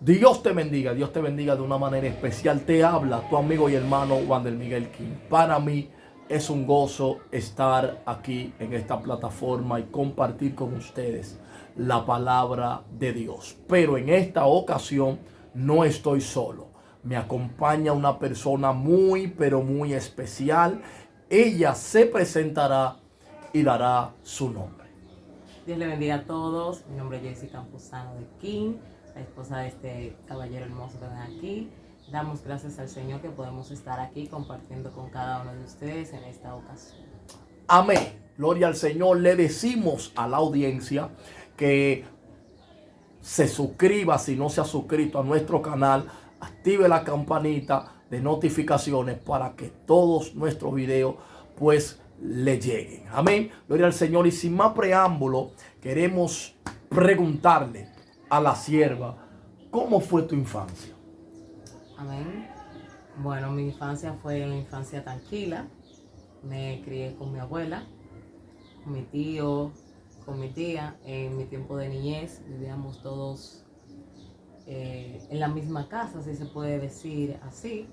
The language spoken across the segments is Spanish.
Dios te bendiga de una manera especial. Te habla tu amigo y hermano Wander Miguel King. Para mí es un gozo estar aquí en esta plataforma y compartir con ustedes la palabra de Dios. Pero en esta ocasión no estoy solo. Me acompaña una persona muy, pero muy especial. Ella se presentará y dará su nombre. Dios le bendiga a todos. Mi nombre es Jessy Campuzano de King, la esposa de este caballero hermoso que ven aquí. Damos gracias al Señor que podemos estar aquí compartiendo con cada uno de ustedes en esta ocasión. Amén. Gloria al Señor. Le decimos a la audiencia que se suscriba si no se ha suscrito a nuestro canal. Active la campanita de notificaciones para que todos nuestros videos pues le lleguen. Amén. Gloria al Señor. Y sin más preámbulo, queremos preguntarle a la sierva, ¿cómo fue tu infancia? Amén. Bueno, mi infancia fue una infancia tranquila. Me crié con mi abuela, con mi tío, con mi tía. En mi tiempo de niñez vivíamos todos en la misma casa, si se puede decir así,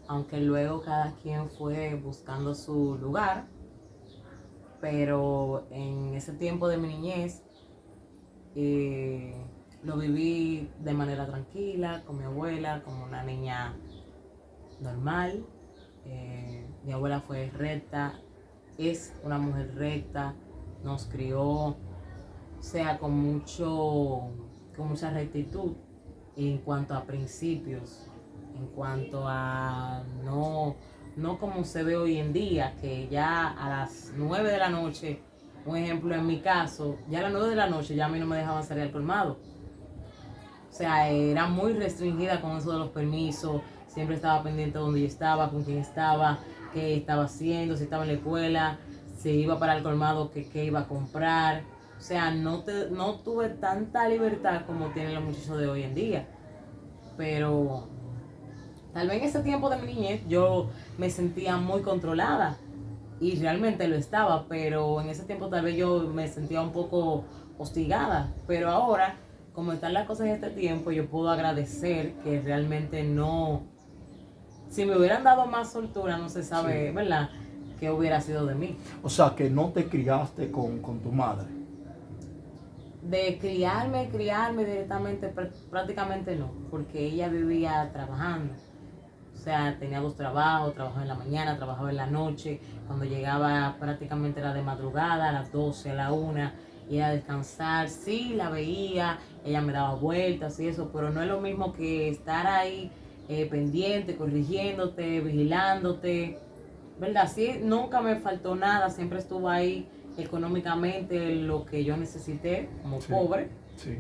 aunque luego cada quien fue buscando su lugar. Pero en ese tiempo de mi niñez lo viví de manera tranquila, con mi abuela, como una niña normal. Mi abuela fue recta, es una mujer recta, nos crió, o sea, con mucha rectitud en cuanto a principios, en cuanto a no como se ve hoy en día, que ya a las 9 de la noche, un ejemplo en mi caso, ya a las 9 de la noche ya a mí no me dejaban salir al colmado. O sea, era muy restringida con eso de los permisos, siempre estaba pendiente de dónde yo estaba, con quién estaba, qué estaba haciendo, si estaba en la escuela, si iba para el colmado, qué iba a comprar. O sea, no tuve tanta libertad como tienen los muchachos de hoy en día. Pero tal vez en ese tiempo de mi niñez yo me sentía muy controlada y realmente lo estaba, pero en ese tiempo tal vez yo me sentía un poco hostigada. Pero ahora, como están las cosas en este tiempo, yo puedo agradecer que realmente no, si me hubieran dado más soltura, no se sabe, Sí. ¿verdad?, qué hubiera sido de mí. O sea, que no te criaste con tu madre. De criarme directamente, prácticamente no, porque ella vivía trabajando. O sea, tenía dos trabajos, trabajaba en la mañana, trabajaba en la noche. Cuando llegaba prácticamente era de madrugada, a las 12, a la 1, y a descansar. Sí, la veía, ella me daba vueltas y eso, pero no es lo mismo que estar ahí pendiente, corrigiéndote, vigilándote, ¿verdad? Sí, nunca me faltó nada, siempre estuvo ahí económicamente lo que yo necesité como Sí, pobre, sí.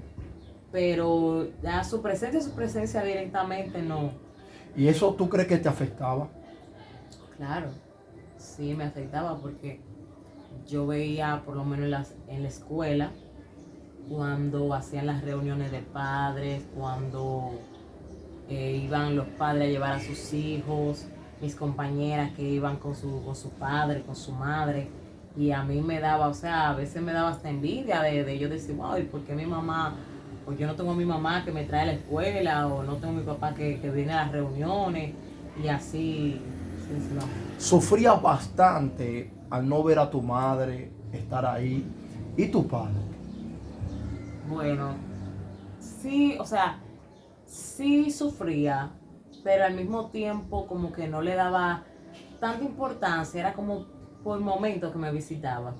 pero ya su presencia directamente no. ¿Y eso tú crees que te afectaba? Claro, sí me afectaba porque yo veía, por lo menos en la escuela, cuando hacían las reuniones de padres, cuando iban los padres a llevar a sus hijos, mis compañeras que iban con su padre, con su madre, y a mí me daba, o sea, a veces me daba hasta envidia de yo decir, wow, ¿y por qué mi mamá, o yo no tengo a mi mamá que me trae a la escuela, o no tengo a mi papá que viene a las reuniones, y así sucesivamente? Sufrías bastante al no ver a tu madre estar ahí. ¿Y tu padre? Bueno, sí, o sea, sí sufría, pero al mismo tiempo como que no le daba tanta importancia, era como por momentos que me visitaba.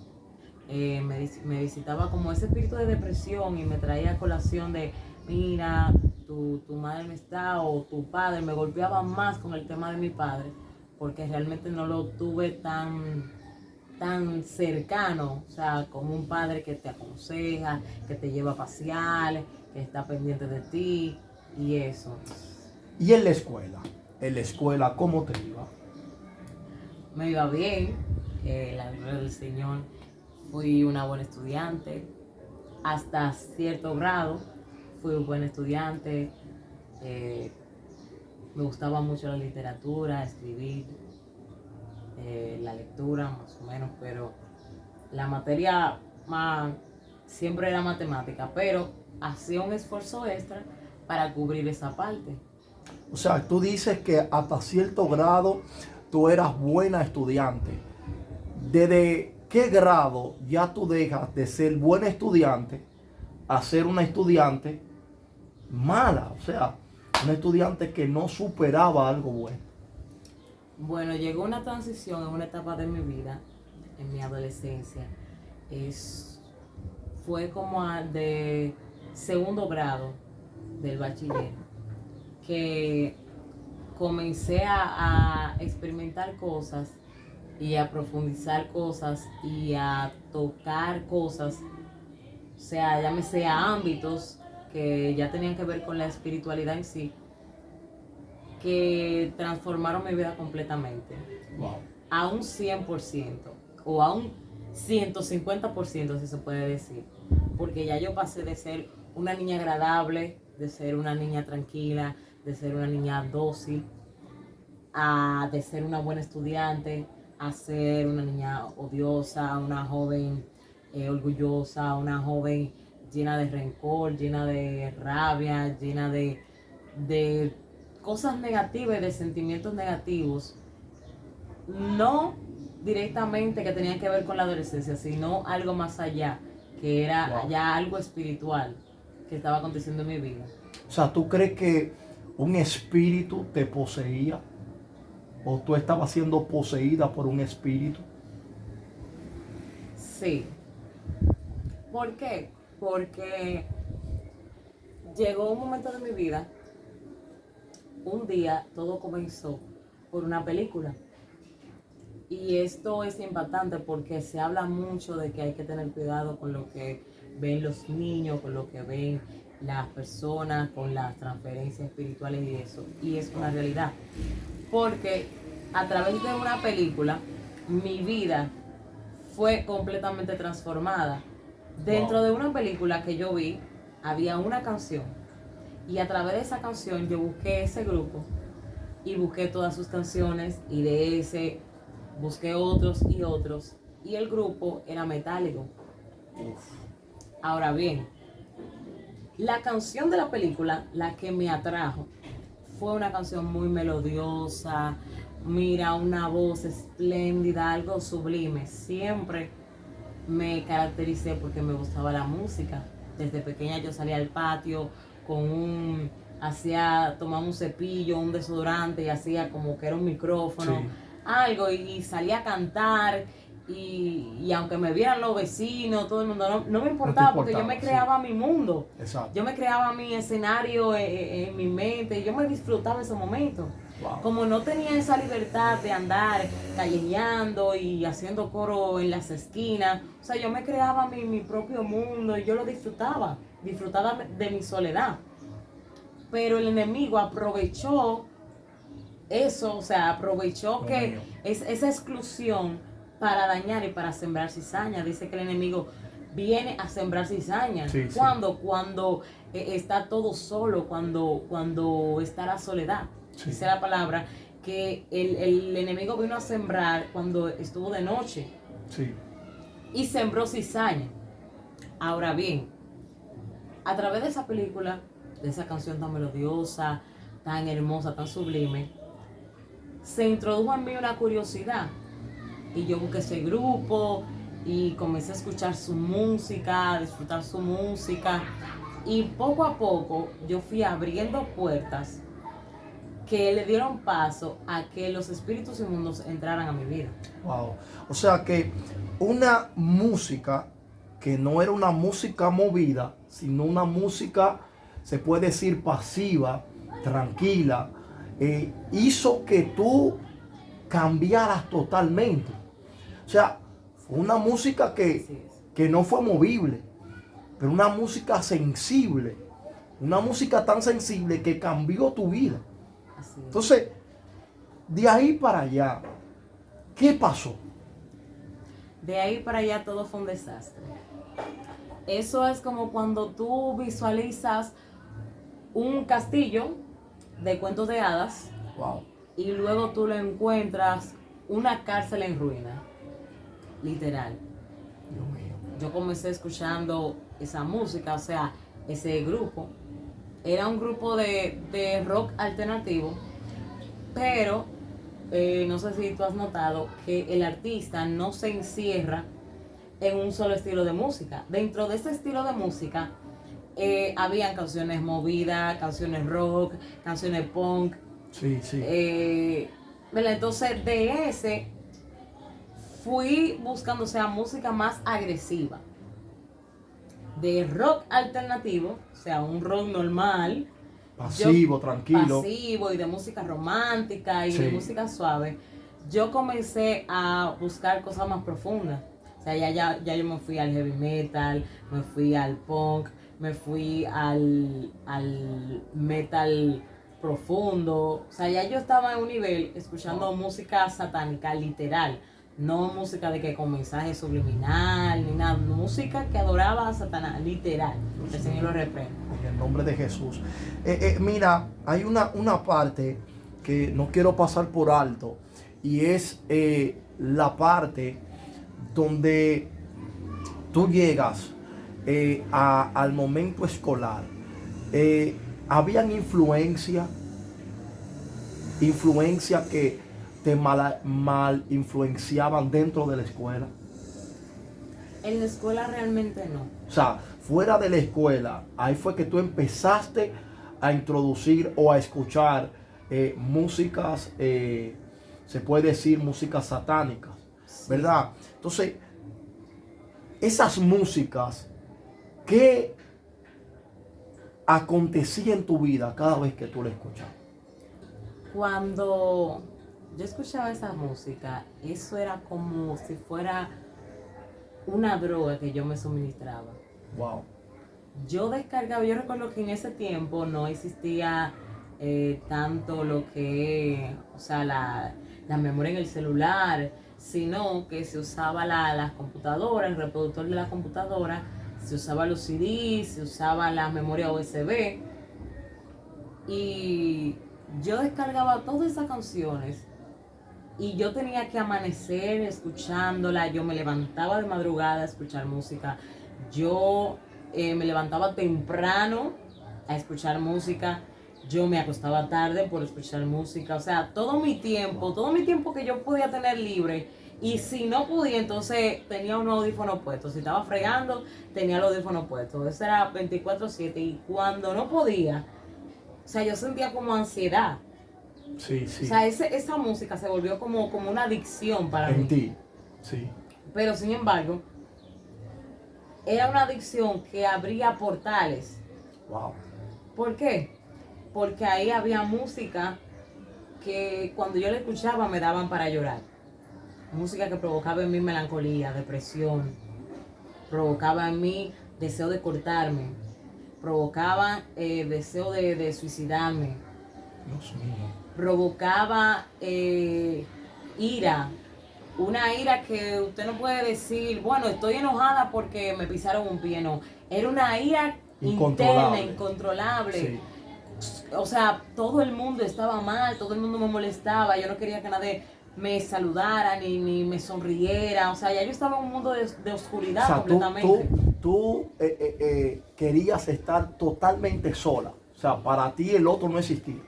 Me visitaba como ese espíritu de depresión y me traía a colación de, mira, tu madre no está o tu padre, me golpeaba más con el tema de mi padre, porque realmente no lo tuve tan cercano, o sea, como un padre que te aconseja, que te lleva a pasear, que está pendiente de ti y eso. ¿Y en la escuela? ¿En la escuela cómo te iba? Me iba bien, la gloria del Señor, fui una buena estudiante, hasta cierto grado fui un buen estudiante, eh, me gustaba mucho la literatura, escribir, la lectura más o menos, pero la materia más siempre era matemática, pero hacía un esfuerzo extra para cubrir esa parte. O sea, tú dices que hasta cierto grado tú eras buena estudiante. ¿Desde qué grado ya tú dejas de ser buena estudiante a ser una estudiante mala? O sea, una estudiante que no superaba algo bueno. Bueno, llegó una transición en una etapa de mi vida, en mi adolescencia. Fue como de segundo grado del bachiller, que comencé a experimentar cosas y a profundizar cosas y a tocar cosas, o sea, llámese a ámbitos que ya tenían que ver con la espiritualidad en sí, que transformaron mi vida completamente. Wow. A un 100% o a un 150%, si se puede decir, porque ya yo pasé de ser una niña agradable, de ser una niña tranquila, de ser una niña dócil, de ser una buena estudiante, a ser una niña odiosa, una joven orgullosa, una joven llena de rencor, llena de rabia, llena de cosas negativas y de sentimientos negativos, no directamente que tenían que ver con la adolescencia, sino algo más allá, que era Wow. ya algo espiritual que estaba aconteciendo en mi vida. O sea, ¿tú crees que un espíritu te poseía? ¿O tú estabas siendo poseída por un espíritu? Sí. ¿Por qué? Porque llegó un momento de mi vida, un día todo comenzó por una película. Y esto es impactante porque se habla mucho de que hay que tener cuidado con lo que ven los niños, con lo que ven las personas, con las transferencias espirituales y eso. Y es una realidad. Porque a través de una película, mi vida fue completamente transformada. Dentro Wow. de una película que yo vi, había una canción. Y a través de esa canción yo busqué ese grupo y busqué todas sus canciones y de ese busqué otros y otros. Y el grupo era Metálico. Ahora bien, la canción de la película, la que me atrajo, fue una canción muy melodiosa, mira, una voz espléndida, algo sublime. Siempre me caractericé porque me gustaba la música. Desde pequeña yo salía al patio tomaba un cepillo, un desodorante y hacía como que era un micrófono, Sí. algo, y salía a cantar. Y aunque me vieran los vecinos, todo el mundo, no me importaba, porque yo me creaba mi mundo. Exacto. Yo me creaba mi escenario en mi mente y yo me disfrutaba ese momento. Wow. Como no tenía esa libertad de andar callejeando y haciendo coro en las esquinas, o sea, yo me creaba mi propio mundo y yo lo disfrutaba de mi soledad. Pero el enemigo aprovechó eso, o sea, aprovechó que esa exclusión para dañar y para sembrar cizaña. Dice que el enemigo viene a sembrar cizaña. Sí, sí. Cuando está todo solo, cuando está la soledad. Sí. Dice la palabra que el enemigo vino a sembrar cuando estuvo de noche. Sí. Y sembró cizaña. Ahora bien, a través de esa película, de esa canción tan melodiosa, tan hermosa, tan sublime, se introdujo en mí una curiosidad. Y yo busqué ese grupo y comencé a escuchar su música, a disfrutar su música. Y poco a poco yo fui abriendo puertas que le dieron paso a que los espíritus inmundos entraran a mi vida. Wow. O sea que una música que no era una música movida, sino una música, se puede decir, pasiva, tranquila, hizo que tú cambiaras totalmente. O sea, fue una música que no fue movible, pero una música sensible, una música tan sensible que cambió tu vida. Así es. Entonces, de ahí para allá, ¿qué pasó? De ahí para allá todo fue un desastre. Eso es como cuando tú visualizas un castillo de cuentos de hadas. Wow. Y luego tú lo encuentras una cárcel en ruina, literal. Dios mío. Yo comencé escuchando esa música, o sea, ese grupo, Era un grupo de rock alternativo, pero no sé si tú has notado que el artista no se encierra en un solo estilo de música. Dentro de ese estilo de música habían canciones movidas, canciones rock, canciones punk. Sí, sí. ¿Verdad? Entonces de ese fui buscando, o sea, música más agresiva. De rock alternativo, o sea, un rock normal. Pasivo, tranquilo. Pasivo y de música romántica y Sí. de música suave. Yo comencé a buscar cosas más profundas. O sea, ya yo me fui al heavy metal, me fui al punk, me fui al metal profundo. O sea, ya yo estaba en un nivel escuchando música satánica literal. No música de que con mensaje subliminal ni nada. Música que adoraba a Satanás, literal. El Señor lo reprende. En el nombre de Jesús. Mira, hay una parte que no quiero pasar por alto. Y es la parte donde tú llegas al momento escolar. Habían influencia que te mal influenciaban dentro de la escuela. En la escuela realmente no. O sea, fuera de la escuela, ahí fue que tú empezaste a introducir o a escuchar músicas, se puede decir músicas satánicas, ¿verdad? Entonces, esas músicas, ¿qué acontecía en tu vida cada vez que tú la escuchabas? Cuando yo escuchaba esa música, eso era como si fuera una droga que yo me suministraba. Wow. Yo recuerdo que en ese tiempo no existía tanto lo que, o sea, la memoria en el celular, sino que se usaba las computadoras, el reproductor de la computadora, se usaba los CDs, se usaba la memoria USB, y yo descargaba todas esas canciones y yo tenía que amanecer escuchándola. Yo me levantaba de madrugada a escuchar música, yo me levantaba temprano a escuchar música, yo me acostaba tarde por escuchar música. O sea, todo mi tiempo que yo podía tener libre, y si no podía, entonces tenía un audífono puesto. Si estaba fregando, tenía el audífono puesto. Eso era 24/7. Y cuando no podía, o sea, yo sentía como ansiedad. Sí, sí. O sea, esa música se volvió como una adicción para mí. En ti, sí. Pero sin embargo, era una adicción que abría portales. Wow. ¿Por qué? Porque ahí había música que cuando yo la escuchaba me daban para llorar. Música que provocaba en mí melancolía, depresión, provocaba en mí deseo de cortarme, provocaba deseo de suicidarme, Dios mío. provocaba ira, una ira que usted no puede decir, bueno, estoy enojada porque me pisaron un pie. No, era una ira interna, incontrolable. Sí. O sea, todo el mundo estaba mal, todo el mundo me molestaba, yo no quería que nadie me saludara ni me sonriera. O sea, ya yo estaba en un mundo de oscuridad, o sea, completamente. Tú querías estar totalmente sola. O sea, para ti el otro no existía.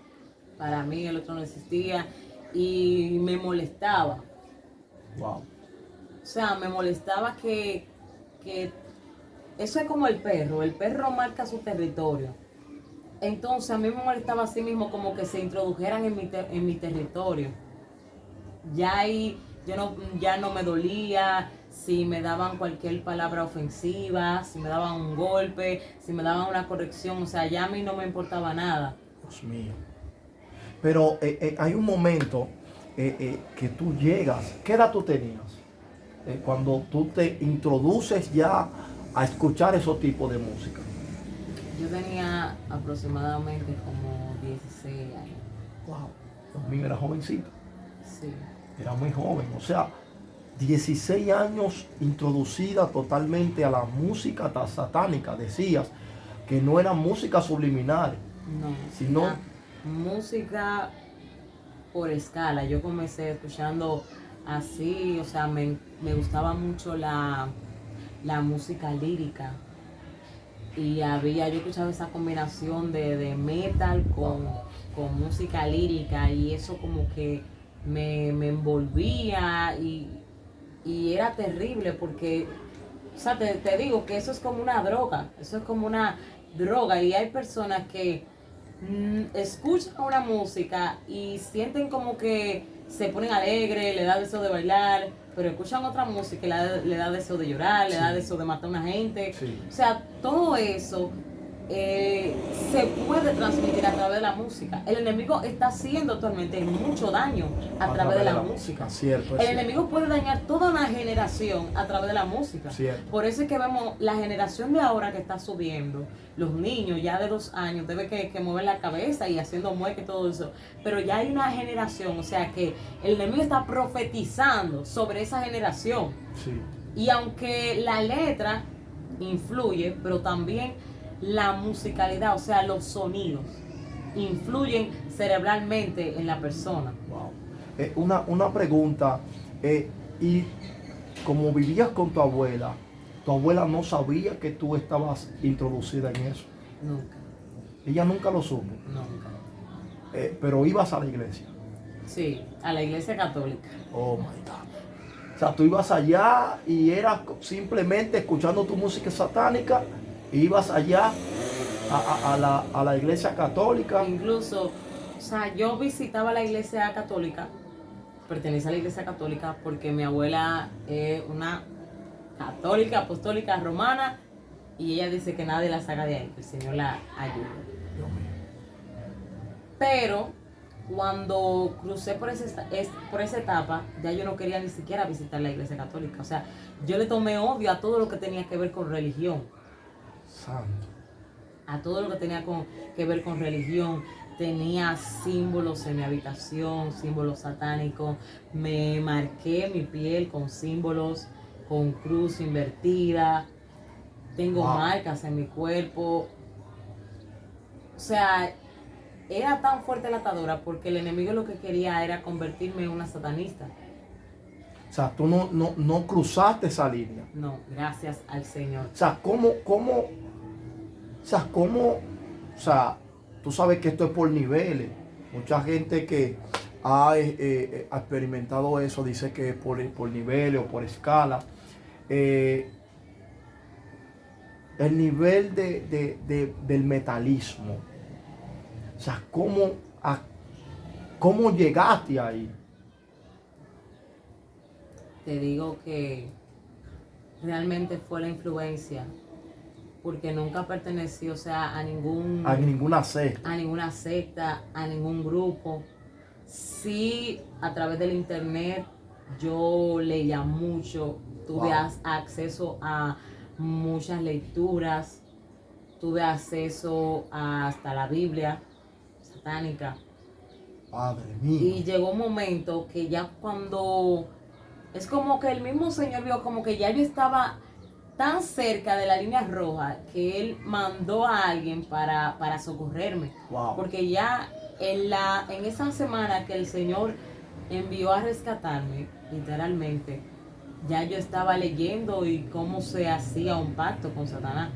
Para mí el otro no existía y me molestaba. Wow. O sea, me molestaba que eso es como el perro marca su territorio. Entonces a mí me molestaba así mismo como que se introdujeran en mi territorio. Ya ahí ya no me dolía si me daban cualquier palabra ofensiva, si me daban un golpe, si me daban una corrección. O sea, ya a mí no me importaba nada. Dios mío. Pero hay un momento que tú llegas. ¿Qué edad tú tenías? Cuando tú te introduces ya a escuchar esos tipos de música. Yo tenía aproximadamente como 16 años. Wow. Dios mío, era jovencito. Sí. Era muy joven. O sea, 16 años introducida totalmente a la música satánica. Decías que no era música subliminal. No, sino música por escala. Yo comencé escuchando así, o sea, me gustaba mucho la música lírica. yo escuchaba esa combinación de metal con música lírica y eso como que me envolvía y era terrible porque, o sea, te digo que eso es como una droga, eso es como una droga y hay personas que escuchan una música y sienten como que se ponen alegres, le da deseo de bailar, pero escuchan otra música y le da deseo de llorar, le da deseo de matar a una gente. Sí. O sea, todo eso se puede transmitir a través de la música. El enemigo está haciendo actualmente mucho daño a través de la música. Cierto, El enemigo puede dañar toda una generación a través de la música. Cierto. Por eso es que vemos la generación de ahora que está subiendo. Los niños ya de 2 años deben que mover la cabeza y haciendo mueca y todo eso. Pero ya hay una generación, o sea que el enemigo está profetizando sobre esa generación. Sí. Y aunque la letra influye, pero también la musicalidad, o sea, los sonidos, influyen cerebralmente en la persona. Wow. Una pregunta, y como vivías con tu abuela no sabía que tú estabas introducida en eso. Nunca. Ella nunca lo supo. Nunca. Pero ibas a la iglesia. Sí, a la iglesia católica. Oh my God. O sea, tú ibas allá y eras simplemente escuchando tu música satánica, e ibas allá a la iglesia católica. Incluso, o sea, yo visitaba la iglesia católica, pertenece a la iglesia católica porque mi abuela es una católica, apostólica, romana, y ella dice que nadie la saca de ahí, que el Señor la ayude. Dios mío. Pero cuando crucé por esa etapa, ya yo no quería ni siquiera visitar la iglesia católica. O sea, yo le tomé odio a todo lo que tenía que ver con religión. Santo. A todo lo que tenía que ver con religión. Tenía símbolos en mi habitación, símbolos satánicos. Me marqué mi piel con símbolos, con cruz invertida. Tengo marcas en mi cuerpo. O sea, era tan fuerte la atadura porque el enemigo lo que quería era convertirme en una satanista. O sea, tú no cruzaste esa línea. No, gracias al Señor. O sea, o sea, tú sabes que esto es por niveles. Mucha gente que ha experimentado eso dice que es por niveles o por escala. El nivel del metalismo. O sea, ¿cómo llegaste ahí? Te digo que realmente fue la influencia, porque nunca pertenecí, o sea, a ninguna secta. A ninguna secta, a ningún grupo. Sí, a través del internet yo leía mucho, tuve acceso a muchas lecturas, tuve acceso hasta la Biblia satánica. Padre mío. Y llegó un momento que ya cuando es como que el mismo Señor vio como que ya yo estaba tan cerca de la línea roja que Él mandó a alguien para socorrerme. Wow. Porque ya en esa semana que el Señor envió a rescatarme, literalmente, ya yo estaba leyendo y cómo se hacía un pacto con Satanás.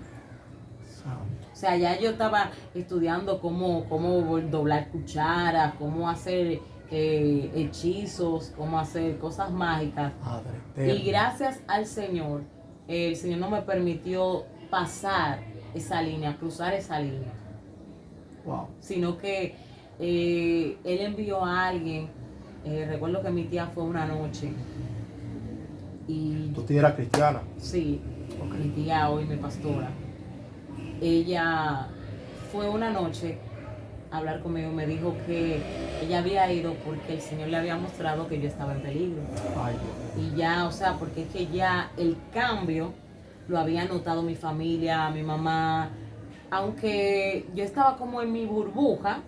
O sea, ya yo estaba estudiando cómo doblar cucharas, cómo hacer hechizos, cómo hacer cosas mágicas. Y gracias al Señor, el Señor no me permitió pasar esa línea, cruzar esa línea. Wow. Sino que Él envió a alguien. Recuerdo que mi tía fue una noche. Y ¿Tu tía era cristiana? Sí, mi tía hoy, mi pastora. Ella fue una noche a hablar conmigo, me dijo que ella había ido porque el Señor le había mostrado que yo estaba en peligro. Ay, y ya, o sea, porque es que ya el cambio lo había notado mi familia, mi mamá. Aunque yo estaba como en mi burbuja,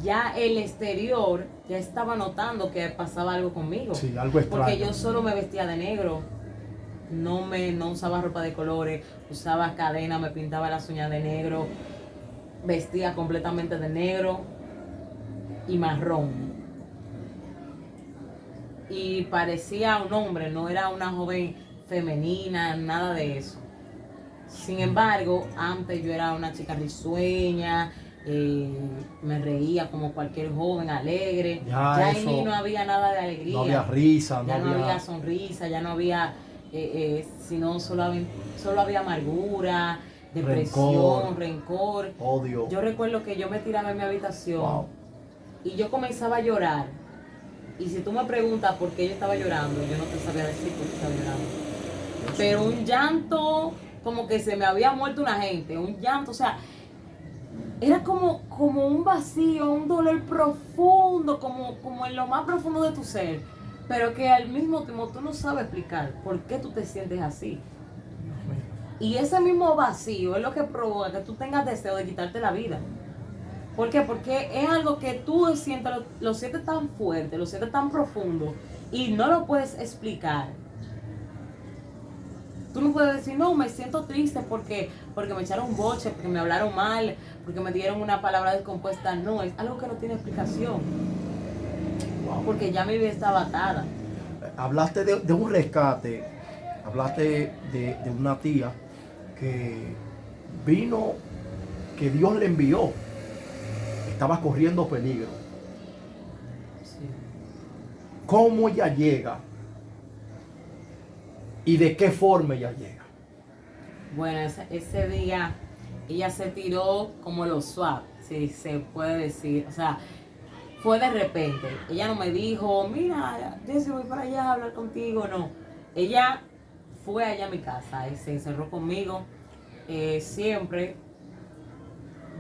ya el exterior ya estaba notando que pasaba algo conmigo. Sí, algo extraño. Porque yo solo me vestía de negro. No usaba ropa de colores, usaba cadena, me pintaba las uñas de negro, vestía completamente de negro y marrón. Y parecía un hombre, no era una joven femenina, nada de eso. Sin embargo, antes yo era una chica risueña, me reía como cualquier joven, alegre. Ya en mí no había nada de alegría. No había risa, ya no había sonrisa, ya no había, sino solo había amargura, depresión, rencor, odio. Yo recuerdo que yo me tiraba en mi habitación, wow, y yo comenzaba a llorar. Y si tú me preguntas por qué yo estaba llorando, yo no te sabía decir por qué estaba llorando. Pero un llanto, como que se me había muerto una gente, un llanto, o sea, era como un vacío, un dolor profundo, como en lo más profundo de tu ser, pero que al mismo tiempo tú no sabes explicar por qué tú te sientes así. Y ese mismo vacío es lo que provoca que tú tengas deseo de quitarte la vida. ¿Por qué? Porque es algo que tú lo sientes tan fuerte, lo sientes tan profundo y no lo puedes explicar. Tú no puedes decir, no, me siento triste porque me echaron un boche, porque me hablaron mal, porque me dieron una palabra descompuesta. No, es algo que no tiene explicación. Wow. Porque ya mi vida estaba atada. Hablaste de un rescate, hablaste de una tía que vino, que Dios le envió. Estaba corriendo peligro. Sí. ¿Cómo ella llega? ¿Y de qué forma ella llega? Bueno, ese día ella se tiró como los swap, si se puede decir. O sea, fue de repente. Ella no me dijo, mira, Jessy, voy para allá a hablar contigo. No. Ella fue allá a mi casa y se encerró conmigo. Siempre,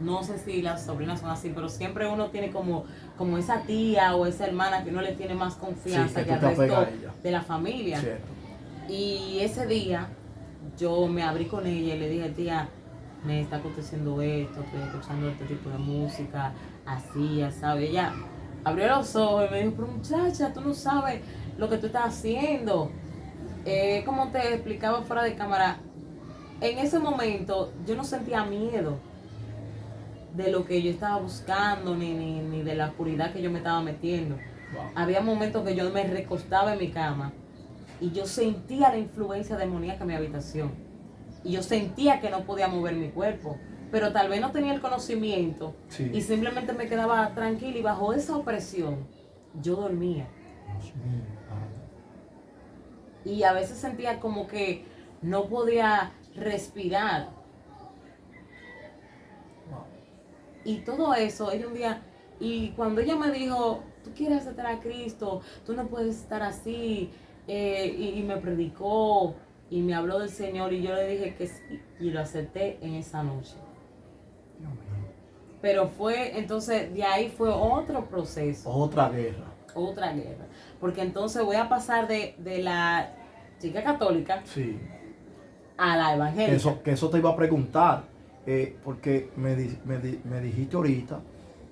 no sé si las sobrinas son así, pero siempre uno tiene como esa tía o esa hermana que uno le tiene más confianza que al resto de la familia. Cierto. Y ese día yo me abrí con ella y le dije, tía, me está aconteciendo esto, estoy escuchando este tipo de música, así, ya sabes. Ella abrió los ojos y me dijo, pero muchacha, tú no sabes lo que tú estás haciendo. Como te explicaba fuera de cámara, en ese momento yo no sentía miedo de lo que yo estaba buscando, ni de la oscuridad que yo me estaba metiendo. Wow. Había momentos que yo me recostaba en mi cama y yo sentía la influencia demoníaca en mi habitación. Y yo sentía que no podía mover mi cuerpo, pero tal vez no tenía el conocimiento, sí, y simplemente me quedaba tranquila, y bajo esa opresión yo dormía. Dios mío. Y a veces sentía como que no podía respirar. Wow. Y todo eso, ella un día, y cuando ella me dijo, tú quieres aceptar a Cristo, tú no puedes estar así, y me predicó y me habló del Señor, y yo le dije que sí, y lo acepté en esa noche. Pero fue, entonces, de ahí fue otro proceso. Otra guerra. Otra guerra. Porque entonces voy a pasar de la chica católica, sí, a la evangélica. Que eso te iba a preguntar, porque me dijiste ahorita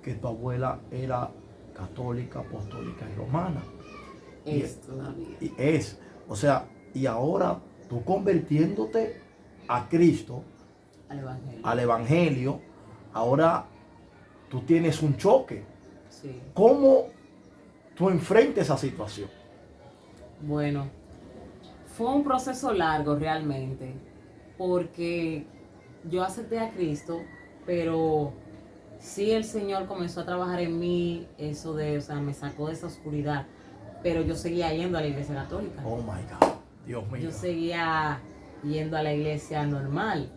que tu abuela era católica, apostólica y romana. O sea, y ahora tú convirtiéndote a Cristo, al evangelio, ahora tú tienes un choque. Sí. ¿Cómo tú enfrentas esa situación? Bueno, fue un proceso largo realmente, porque yo acepté a Cristo, pero sí el Señor comenzó a trabajar en mí, eso de, o sea, me sacó de esa oscuridad, pero yo seguía yendo a la iglesia católica. Oh my God, Dios mío. Yo seguía yendo a la iglesia normal.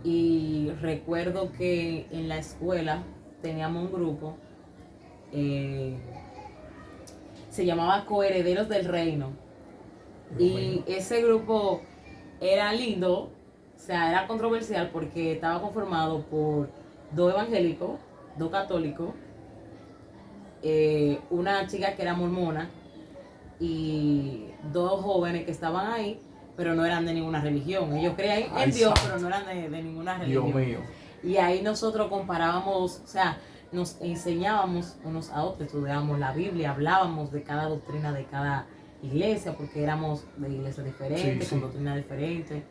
Y recuerdo que en la escuela teníamos un grupo, se llamaba Coherederos del Reino. Y ese grupo era lindo, o sea, era controversial porque estaba conformado por 2 evangélicos, 2 católicos, una chica que era mormona y 2 jóvenes que estaban ahí, pero no eran de ninguna religión. Ellos creían en Dios, pero no eran de ninguna religión. Dios mío. Y ahí nosotros comparábamos, o sea, nos enseñábamos unos a otros, estudiábamos la Biblia, hablábamos de cada doctrina de cada iglesia, porque éramos de iglesias diferentes, sí, con doctrinas diferentes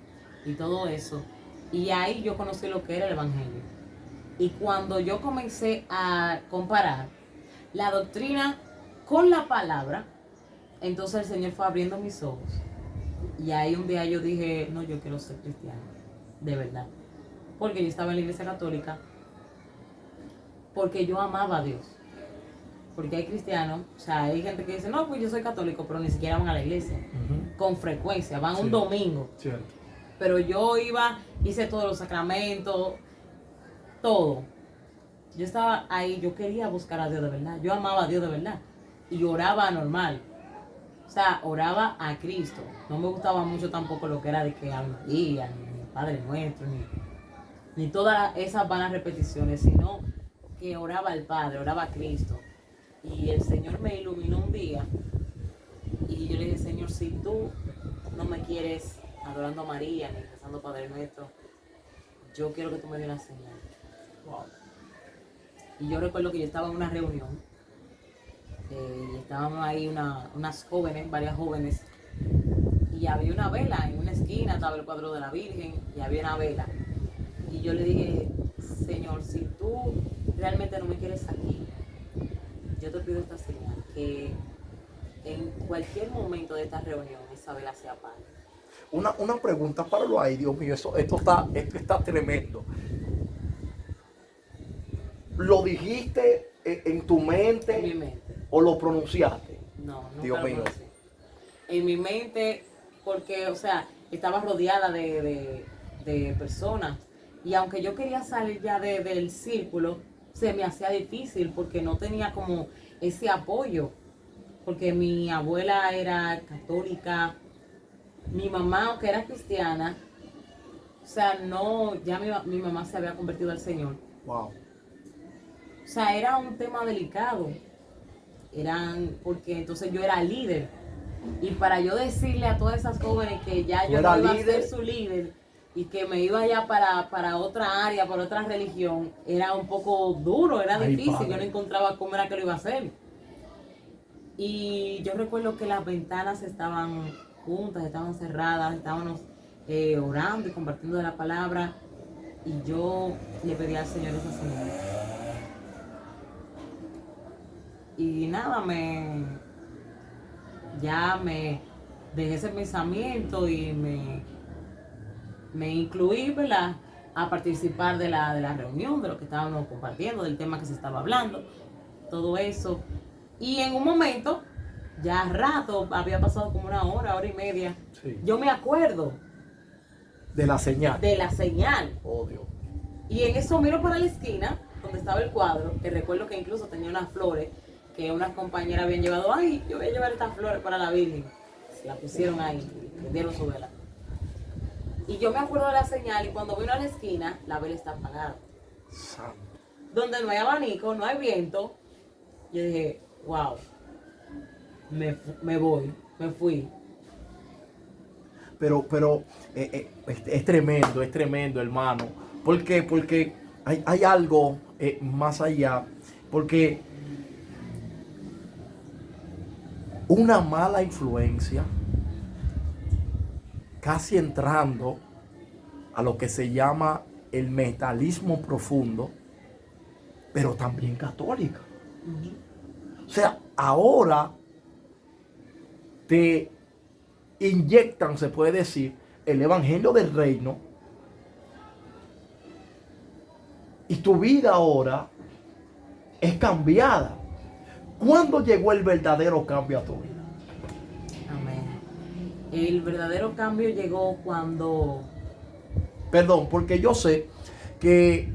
y todo eso. Y ahí yo conocí lo que era el evangelio. Y cuando yo comencé a comparar la doctrina con la palabra, entonces el Señor fue abriendo mis ojos. Y ahí un día yo dije, no, yo quiero ser cristiano. de verdad. Porque yo estaba en la iglesia católica, porque yo amaba a Dios. Porque hay cristianos, o sea, hay gente que dice, no, pues yo soy católico, pero ni siquiera van a la iglesia. Con frecuencia, van un domingo. Cierto. Pero yo iba, hice todos los sacramentos, todo. Yo estaba ahí, yo quería buscar a Dios de verdad. Yo amaba a Dios de verdad. Y oraba normal. O sea, oraba a Cristo. No me gustaba mucho tampoco lo que era de que Ave María, ni Padre Nuestro, ni todas esas vanas repeticiones, sino que oraba al Padre, oraba a Cristo. Y el Señor me iluminó un día y yo le dije, Señor, si tú no me quieres adorando a María ni rezando Padre Nuestro, yo quiero que tú me des una señal. Wow. Y yo recuerdo que yo estaba en una reunión y estábamos ahí unas jóvenes, varias jóvenes, y había una vela en una esquina, estaba el cuadro de la Virgen y había una vela. Y yo le dije, Señor, si tú realmente no me quieres aquí, yo te pido esta señal, que en cualquier momento de esta reunión esa vela se apague. Una pregunta, páralo ahí, Dios mío, esto está tremendo. ¿Lo dijiste en tu mente? En mi mente. ¿O lo pronunciaste? No, nunca Dios lo mío. conocí. En mi mente, porque, o sea, estaba rodeada de personas. Y aunque yo quería salir ya del círculo, se me hacía difícil porque no tenía como ese apoyo. Porque mi abuela era católica, mi mamá, aunque era cristiana, o sea, no, ya mi mamá se había convertido al Señor. Wow. O sea, era un tema delicado. Porque entonces yo era líder. Y para yo decirle a todas esas jóvenes que ya yo no iba a ser su líder y que me iba ya para otra área, para otra religión, era un poco duro, era difícil. Padre. Yo no encontraba cómo era que lo iba a hacer. Y yo recuerdo que las ventanas estaban juntas, estaban cerradas, estábamos orando y compartiendo de la palabra. Y yo le pedí al Señor esa señal. Y nada, ya me dejé ese pensamiento y me incluí, ¿verdad?, a participar de la reunión, de lo que estábamos compartiendo, del tema que se estaba hablando, todo eso. Y en un momento, ya rato, había pasado como una hora y media, sí. Yo me acuerdo de la señal. De la señal. Oh, Dios. Y en eso miro para la esquina, donde estaba el cuadro, que recuerdo que incluso tenía unas flores, que unas compañeras habían llevado. Ay, yo voy a llevar estas flores para la Virgen. Se la pusieron ahí, prendieron su vela. Y yo me acuerdo de la señal y cuando vino a la esquina, la vela está apagada. Santo. Donde no hay abanico, no hay viento. Yo dije, wow, me fui. Pero es tremendo, hermano. ¿Por qué? Porque hay algo más allá. Porque una mala influencia, casi entrando a lo que se llama el metalismo profundo, pero también católica. O sea, ahora te inyectan, se puede decir, el evangelio del reino, y tu vida ahora es cambiada. ¿Cuándo llegó el verdadero cambio a tu vida? Amén. El verdadero cambio llegó cuando... Perdón, porque yo sé que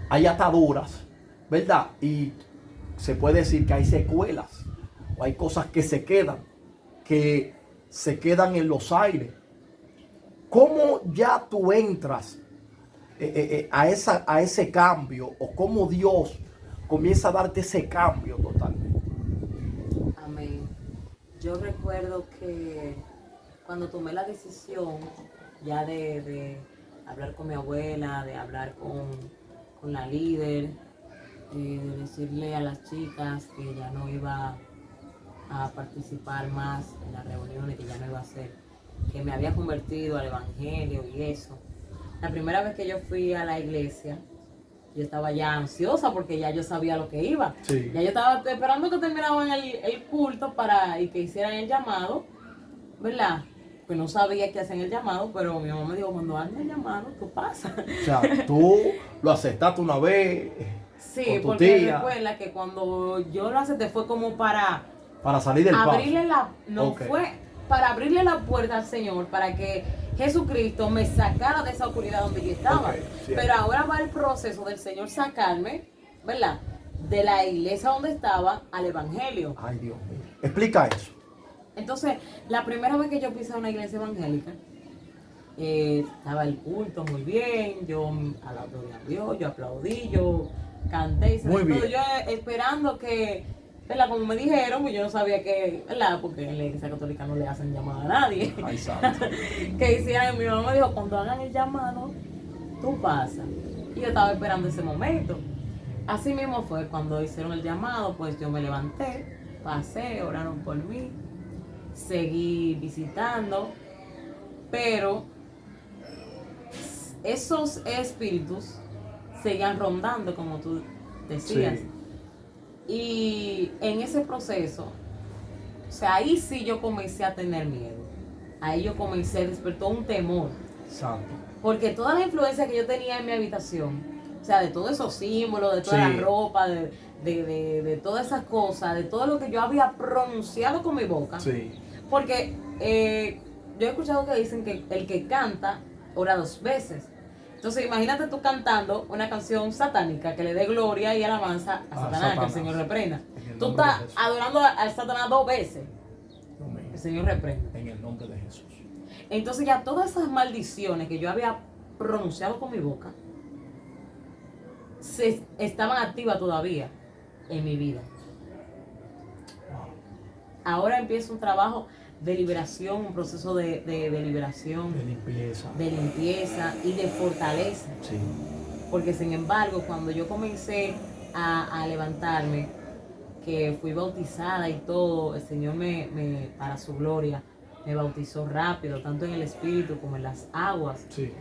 hay ataduras, ¿verdad? Y se puede decir que hay secuelas, o hay cosas que se quedan en los aires. ¿Cómo ya tú entras a ese cambio? ¿O cómo Dios comienza a darte ese cambio totalmente? Amén. Yo recuerdo que cuando tomé la decisión ya de hablar con mi abuela, de hablar con la líder, de decirle a las chicas que ya no iba a participar más en las reuniones, que ya no iba a hacer, que me había convertido al evangelio y eso. La primera vez que yo fui a la iglesia, yo estaba ya ansiosa porque ya yo sabía lo que iba. Sí. Ya yo estaba esperando que terminaban el culto y que hicieran el llamado, ¿verdad? pues no sabía qué hacer en el llamado, pero mi mamá me dijo, cuando hagas el llamado, tú pasas. O sea, tú lo aceptaste una vez Sí, con tu porque tía recuerda que cuando yo lo acepté fue como para para salir del abrirle paso. no Ok. fue para abrirle la puerta al Señor, para que Jesucristo me sacara de esa oscuridad donde yo estaba. Ok, cierto. Pero ahora va el proceso del Señor sacarme, ¿verdad? De la iglesia donde estaba al evangelio. Ay, Dios mío. Explica eso. Entonces, la primera vez que yo pisé una iglesia evangélica, estaba el culto muy bien, yo alabé a Dios, yo aplaudí, yo canté y Muy todo, bien. yo esperando que, ¿verdad? Como me dijeron, pues yo no sabía que, ¿verdad? Porque en la iglesia católica no le hacen llamada a nadie. Ay, santo. Que hicieran, mi mamá me dijo, cuando hagan el llamado, tú pasas. Y yo estaba esperando ese momento. Así mismo fue, cuando hicieron el llamado, pues yo me levanté, pasé, oraron por mí, seguí visitando, pero esos espíritus seguían rondando, como tú decías. Sí. Y en ese proceso, o sea, ahí sí yo comencé a tener miedo. Ahí yo comencé, despertó un temor. Santo. Porque toda la influencia que yo tenía en mi habitación, o sea, de todos esos símbolos, de toda Sí. la ropa, de todas esas cosas, de todo lo que yo había pronunciado con mi boca. Sí. Porque yo he escuchado que dicen que el que canta ora 2 veces. Entonces imagínate tú cantando una canción satánica que le dé gloria y alabanza a Satanás, que el Señor reprenda. En el Tú nombre de estás Jesús. adorando a Satanás 2 veces, Dios mío. el Señor reprenda. En el nombre de Jesús. Entonces ya todas esas maldiciones que yo había pronunciado con mi boca estaban activas todavía en mi vida. Wow. Ahora empieza un trabajo de liberación, un proceso de liberación, De limpieza. de limpieza y de fortaleza. Sí. Porque sin embargo, cuando yo comencé a levantarme, que fui bautizada y todo, el Señor para su gloria, me bautizó rápido, tanto en el Espíritu como en las aguas. Sí.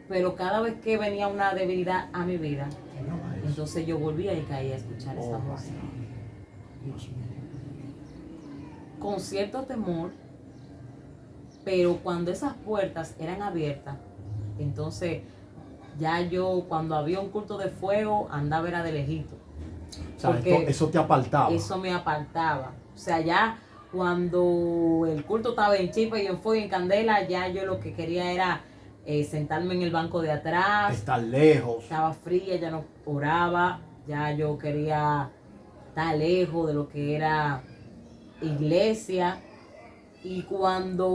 Pero cada vez que venía una debilidad a mi vida, Mira eso. entonces yo volvía y caía a escuchar esa Oh, música. Dios mío. Con cierto temor, pero cuando esas puertas eran abiertas, entonces ya yo, cuando había un culto de fuego, andaba era de lejito. O sea, Porque eso te apartaba. eso me apartaba. O sea, ya cuando el culto estaba en chispa y en fuego y en candela, ya yo lo que quería era sentarme en el banco de atrás. Estar lejos. Estaba fría, ya no oraba, ya yo quería estar lejos de lo que era iglesia. Y cuando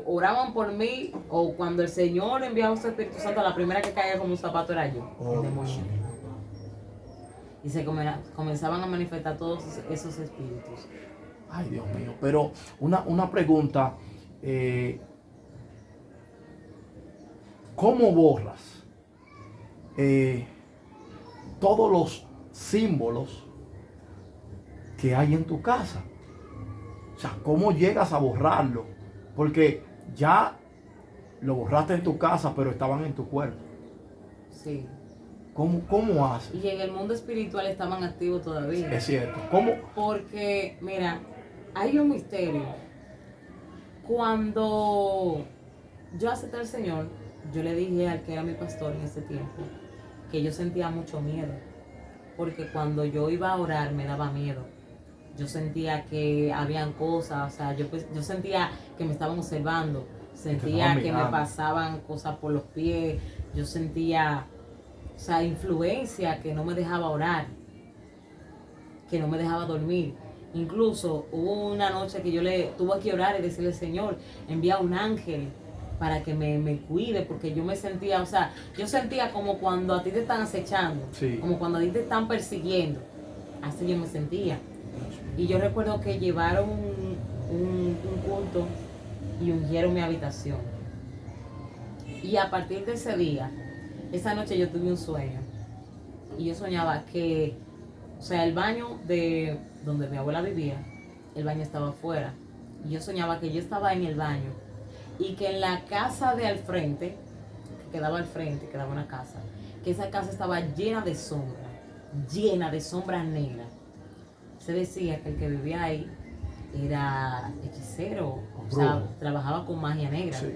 oraban por mí, o cuando el Señor enviaba a su Espíritu Santo, la primera que caía como un zapato era yo, Oh, el demonio. sí. Y se comenzaban a manifestar todos esos espíritus. Ay, Dios mío. Pero una pregunta. ¿Cómo borras todos los símbolos que hay en tu casa? O sea, ¿cómo llegas a borrarlo? Porque ya lo borraste en tu casa, pero estaban en tu cuerpo. Sí. ¿Cómo haces? Y en el mundo espiritual estaban activos todavía. Es cierto. ¿Cómo? Porque, mira, hay un misterio. Cuando yo acepté al Señor, yo le dije al que era mi pastor en ese tiempo que yo sentía mucho miedo. Porque cuando yo iba a orar me daba miedo. Yo sentía que habían cosas, o sea, yo sentía que me estaban observando. Sentía que me pasaban cosas por los pies. Yo sentía, o sea, influencia que no me dejaba orar, que no me dejaba dormir. Incluso hubo una noche que yo tuve que orar y decirle, Señor, envía un ángel para que me cuide, porque yo me sentía, o sea, yo sentía como cuando a ti te están acechando, Sí. como cuando a ti te están persiguiendo. Así yo me sentía. Y yo recuerdo que llevaron un culto y ungieron mi habitación. Y a partir de ese día, esa noche yo tuve un sueño. Y yo soñaba que, o sea, el baño de donde mi abuela vivía, el baño estaba afuera. Y yo soñaba que yo estaba en el baño. Y que en la casa de al frente, que quedaba al frente, quedaba una casa, que esa casa estaba llena de sombras negras. Se decía que el que vivía ahí era hechicero, o sea, Brujo. trabajaba con magia negra. Sí.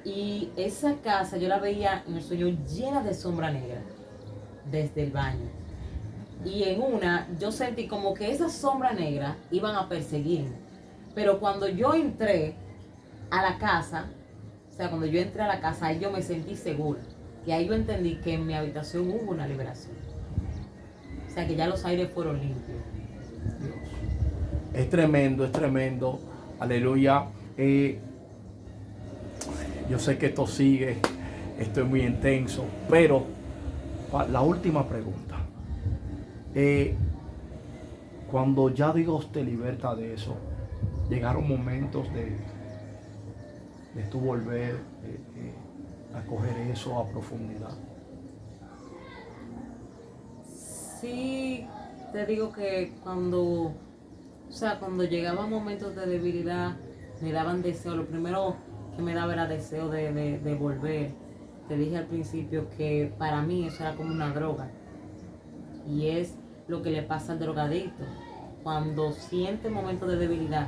Y esa casa yo la veía en el sueño llena de sombra negra desde el baño. Y en una yo sentí como que esas sombras negras iban a perseguirme. Pero cuando yo entré a la casa, o sea, cuando yo entré a la casa, ahí yo me sentí segura. Y ahí yo entendí que en mi habitación hubo una liberación. O sea, que ya los aires fueron limpios. Dios. Es tremendo, es tremendo. Aleluya. Yo sé que esto sigue, esto es muy intenso, pero la última pregunta. Cuando ya Dios te liberta de eso, llegaron momentos de tú volver a coger eso a profundidad. Sí, te digo que cuando llegaban momentos de debilidad, me daban deseo. Lo primero que me daba era deseo de volver. Te dije al principio que para mí eso era como una droga. Y es lo que le pasa al drogadicto. Cuando siente momentos de debilidad,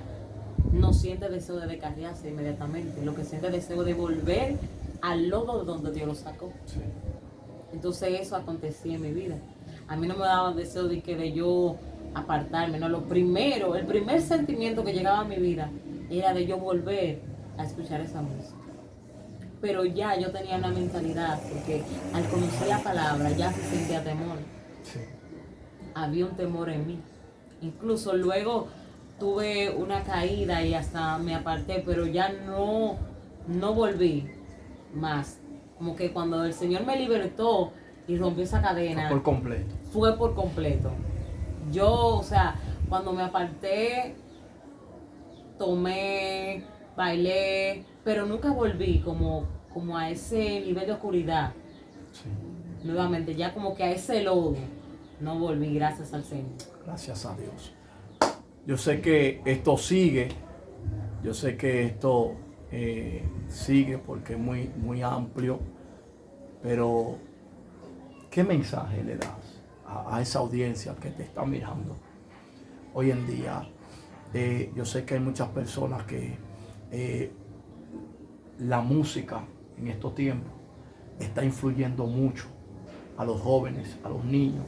no siente deseo de descarriarse inmediatamente. Lo que siente es deseo de volver al lodo de donde Dios lo sacó. Sí. Entonces eso acontecía en mi vida. A mí no me daba deseo de yo apartarme, no, el primer sentimiento que llegaba a mi vida era de yo volver a escuchar esa música. Pero ya yo tenía una mentalidad, porque al conocer la palabra ya se sentía temor. Sí. Había un temor en mí. Incluso luego tuve una caída y hasta me aparté, pero ya no volví más. Como que cuando el Señor me libertó y rompió esa cadena, Por completo. fue por completo. Yo, o sea, cuando me aparté, tomé, bailé, pero nunca volví como a ese nivel de oscuridad. Sí. Nuevamente, ya como que a ese lodo no volví, gracias al Señor. Gracias a Dios. Yo sé que esto sigue. Yo sé que esto sigue porque es muy, muy amplio. Pero, ¿qué mensaje le das a esa audiencia que te está mirando hoy en día? Yo sé que hay muchas personas que la música en estos tiempos está influyendo mucho a los jóvenes, a los niños,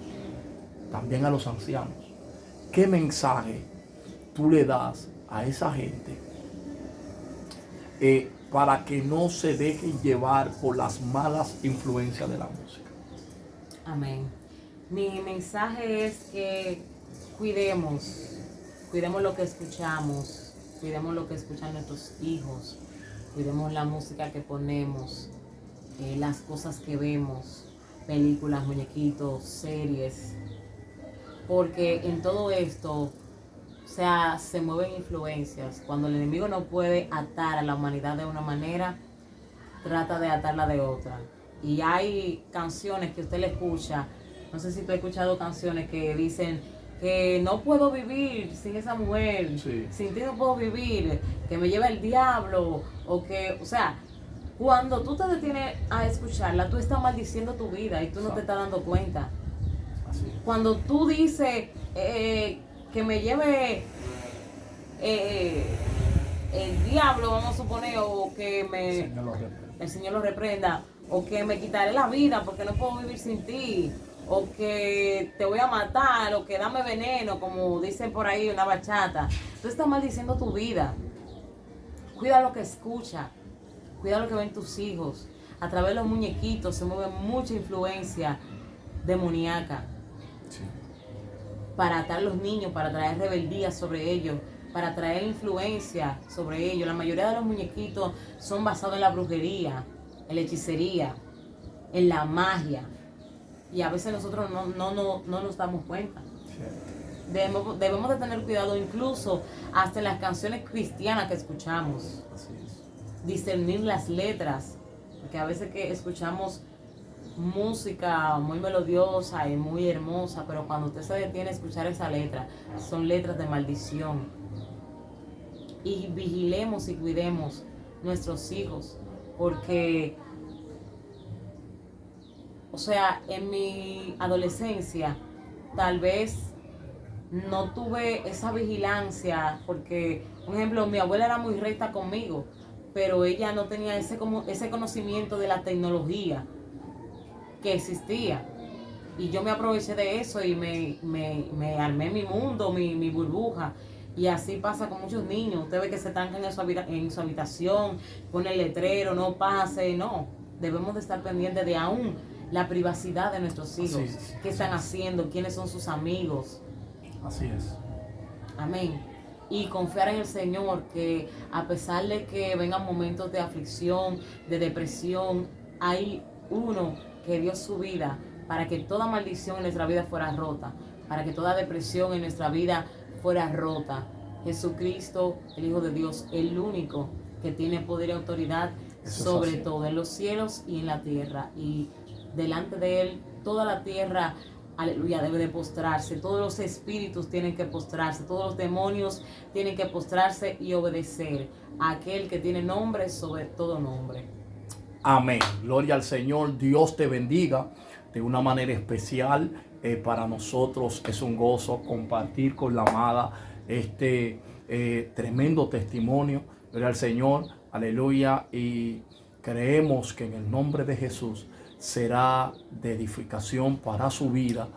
también a los ancianos. ¿Qué mensaje tú le das a esa gente para que no se dejen llevar por las malas influencias de la música? Amén. Mi mensaje es que cuidemos lo que escuchamos, cuidemos lo que escuchan nuestros hijos, cuidemos la música que ponemos, las cosas que vemos, películas, muñequitos, series, porque en todo esto, o sea, se mueven influencias. Cuando el enemigo no puede atar a la humanidad de una manera, trata de atarla de otra. Y hay canciones que usted le escucha, no sé si tú has escuchado canciones que dicen que no puedo vivir sin esa mujer, Sí. sin ti no puedo vivir, que me lleva el diablo, o sea, cuando tú te detienes a escucharla, tú estás maldiciendo tu vida y tú no te estás dando cuenta. Así es. Cuando tú dices que me lleve el diablo, vamos a suponer, o que el Señor lo reprenda, o que me quitaré la vida porque no puedo vivir sin ti, o que te voy a matar, o que dame veneno, como dicen por ahí una bachata. Tú estás maldiciendo tu vida. Cuida lo que escucha, cuida lo que ven tus hijos. A través de los muñequitos se mueve mucha influencia demoníaca. Sí. Para atar a los niños, para traer rebeldía sobre ellos, para traer influencia sobre ellos. La mayoría de los muñequitos son basados en la brujería, en la hechicería, en la magia. Y a veces nosotros no nos damos cuenta. Sí. Debemos de tener cuidado incluso hasta en las canciones cristianas que escuchamos. Así es. Discernir las letras, porque a veces que escuchamos música muy melodiosa y muy hermosa, pero cuando usted se detiene a escuchar esa letra, son letras de maldición. Y vigilemos y cuidemos nuestros hijos, porque, o sea, en mi adolescencia, tal vez no tuve esa vigilancia, porque, por ejemplo, mi abuela era muy recta conmigo, pero ella no tenía ese conocimiento de la tecnología que existía. Y yo me aproveché de eso y me armé mi mundo, mi burbuja. Y así pasa con muchos niños. Usted ve que se trancan en su habitación, pone el letrero, no pase, no. Debemos de estar pendientes de aún la privacidad de nuestros hijos. ¿Qué están haciendo? ¿Quiénes son sus amigos? Así es. Amén. Y confiar en el Señor, que a pesar de que vengan momentos de aflicción, de depresión, hay uno que dio su vida para que toda maldición en nuestra vida fuera rota, para que toda depresión en nuestra vida fuera rota. Jesucristo, el Hijo de Dios, el único que tiene poder y autoridad sobre todo, en los cielos y en la tierra. Y delante de Él, toda la tierra, aleluya, debe de postrarse. Todos los espíritus tienen que postrarse. Todos los demonios tienen que postrarse y obedecer a aquel que tiene nombre sobre todo nombre. Amén. Gloria al Señor. Dios te bendiga de una manera especial. Para nosotros es un gozo compartir con la amada este tremendo testimonio. Gloria al Señor. Aleluya. Y creemos que en el nombre de Jesús será de edificación para su vida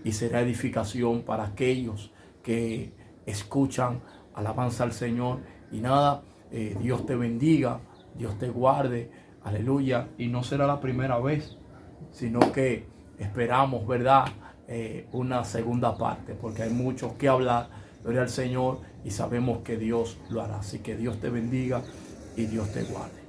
y será edificación para aquellos que escuchan alabanza al Señor. Y nada, Dios te bendiga, Dios te guarde, aleluya. Y no será la primera vez, sino que esperamos, ¿verdad? Una segunda parte, porque hay mucho que hablar, gloria al Señor, y sabemos que Dios lo hará. Así que Dios te bendiga y Dios te guarde.